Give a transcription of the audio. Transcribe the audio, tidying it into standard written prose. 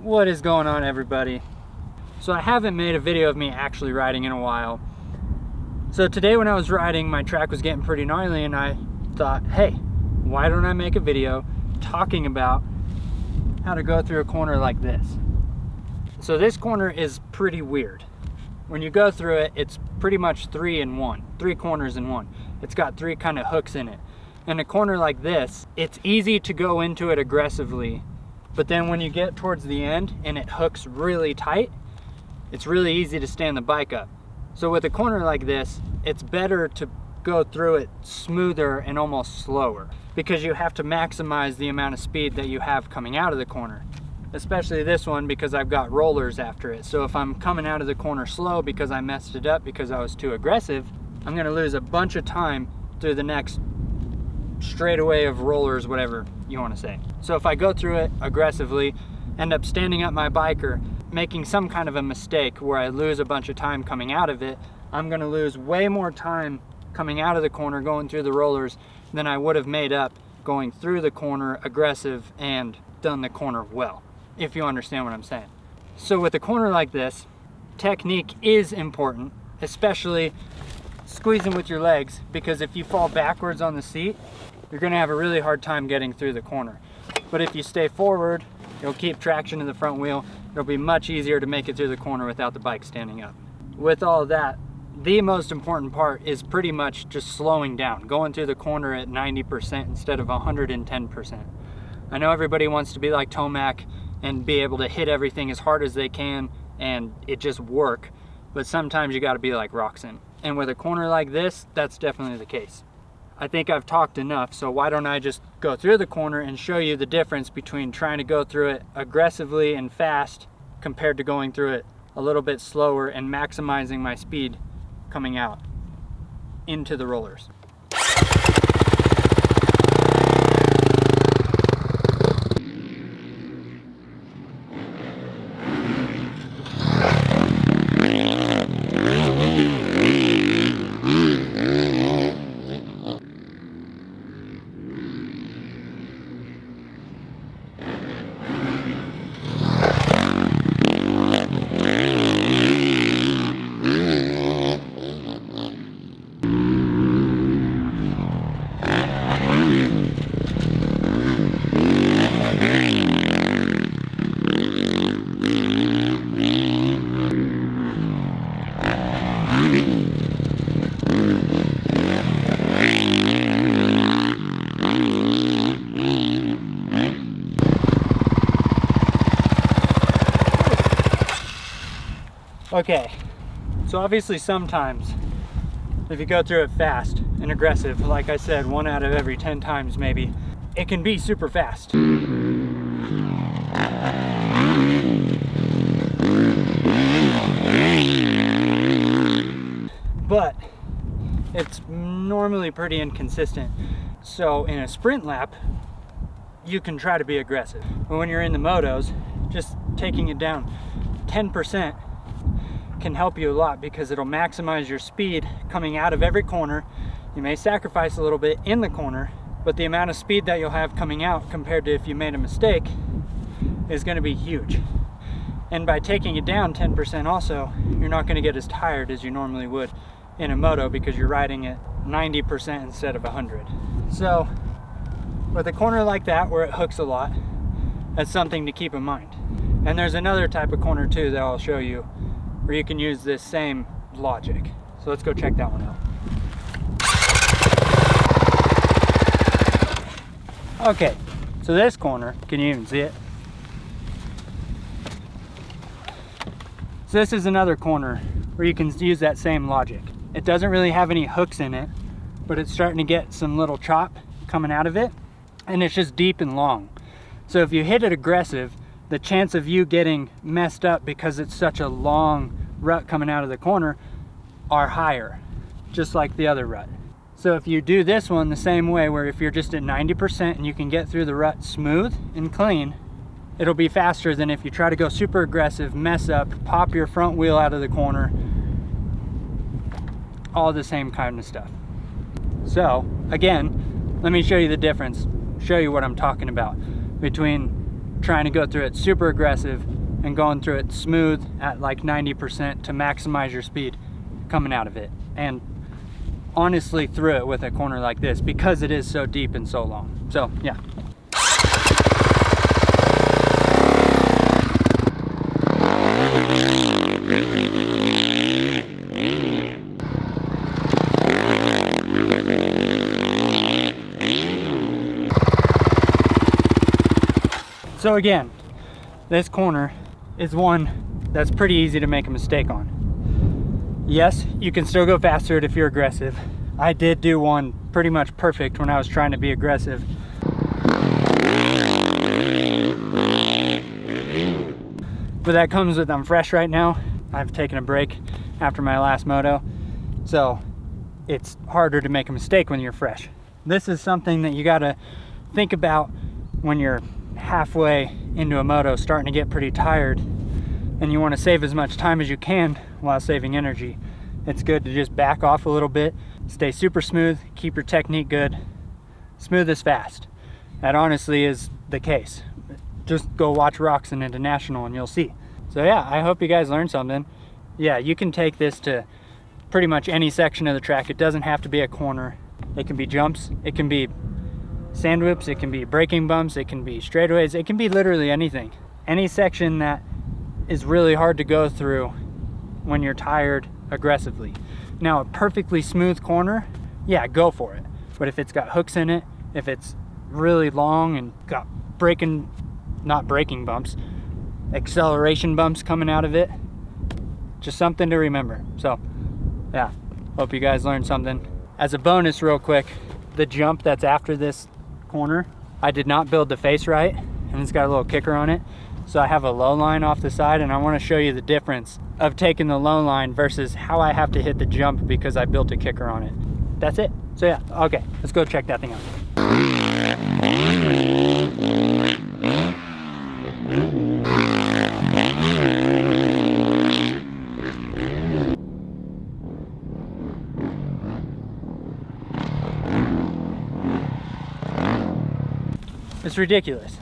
What is going on, everybody? So I haven't made a video of me actually riding in a while. So today when I was riding, my track was getting pretty gnarly and I thought, hey, why don't I make a video talking about how to go through a corner like this. So this corner is pretty weird. When you go through it, it's pretty much three corners in one. It's got three kind of hooks in it. And a corner like this, it's easy to go into it aggressively, but then when you get towards the end and it hooks really tight, it's really easy to stand the bike up. So with a corner like this, it's better to go through it smoother and almost slower, because you have to maximize the amount of speed that you have coming out of the corner. Especially this one, because I've got rollers after it. So if I'm coming out of the corner slow because I messed it up because I was too aggressive, I'm gonna lose a bunch of time through the next straightaway of rollers, whatever you want to say. So if I go through it aggressively, end up standing up my bike or making some kind of a mistake where I lose a bunch of time coming out of it, I'm going to lose way more time coming out of the corner going through the rollers than I would have made up going through the corner aggressive and done the corner well, if you understand what I'm saying. So with a corner like this, technique is important, especially squeezing with your legs, because if you fall backwards on the seat, you're going to have a really hard time getting through the corner. But if you stay forward, you'll keep traction in the front wheel. It'll be much easier to make it through the corner without the bike standing up. With all of that, the most important part is pretty much just slowing down, going through the corner at 90% instead of 110%. I know everybody wants to be like Tomac and be able to hit everything as hard as they can and it just work, but sometimes you got to be like Roxon. And with a corner like this, that's definitely the case. I think I've talked enough, so why don't I just go through the corner and show you the difference between trying to go through it aggressively and fast compared to going through it a little bit slower and maximizing my speed coming out into the rollers. Okay, so obviously sometimes if you go through it fast and aggressive, like I said, 1 out of every 10 times maybe, it can be super fast. But it's normally pretty inconsistent. So in a sprint lap, you can try to be aggressive. But when you're in the motos, just taking it down 10% can help you a lot, because it'll maximize your speed coming out of every corner. You may sacrifice a little bit in the corner, but the amount of speed that you'll have coming out compared to if you made a mistake is going to be huge. And by taking it down 10% also, you're not going to get as tired as you normally would in a moto, because you're riding at 90% instead of 100. So with a corner like that where it hooks a lot, that's something to keep in mind. And there's another type of corner too that I'll show you where you can use this same logic. So let's go check that one out. Okay, so this corner, can you even see it? So this is another corner where you can use that same logic. It doesn't really have any hooks in it, but it's starting to get some little chop coming out of it, and it's just deep and long. So if you hit it aggressive, the chance of you getting messed up because it's such a long rut coming out of the corner are higher, just like the other rut. So if you do this one the same way, where if you're just at 90% and you can get through the rut smooth and clean, it'll be faster than if you try to go super aggressive, mess up, pop your front wheel out of the corner, all the same kind of stuff. So again, let me show you the difference, show you what I'm talking about between trying to go through it super aggressive and going through it smooth at like 90% to maximize your speed coming out of it. And honestly through it with a corner like this because it is so deep and so long. So yeah. So again, this corner is one that's pretty easy to make a mistake on. Yes, you can still go faster if you're aggressive. I did do one pretty much perfect when I was trying to be aggressive. But that comes with I'm fresh right now. I've taken a break after my last moto. So it's harder to make a mistake when you're fresh. This is something that you gotta think about when you're halfway into a moto, starting to get pretty tired, and you want to save as much time as you can while saving energy. It's good to just back off a little bit, stay super smooth, keep your technique good. Smooth is fast. That honestly is the case. Just go watch Roxon International and you'll see. So yeah, I hope you guys learned something. Yeah, you can take this to pretty much any section of the track. It doesn't have to be a corner. It can be jumps, it can be sand whips, it can be braking bumps, it can be straightaways, it can be literally anything. Any section that is really hard to go through when you're tired aggressively. Now a perfectly smooth corner, yeah, go for it. But if it's got hooks in it, if it's really long and got not braking bumps, acceleration bumps coming out of it, just something to remember. So yeah, hope you guys learned something. As a bonus real quick, the jump that's after this corner, I did not build the face right, and it's got a little kicker on it. So I have a low line off the side, and I want to show you the difference of taking the low line versus how I have to hit the jump because I built a kicker on it. That's it. So yeah, okay, let's go check that thing out. It's ridiculous.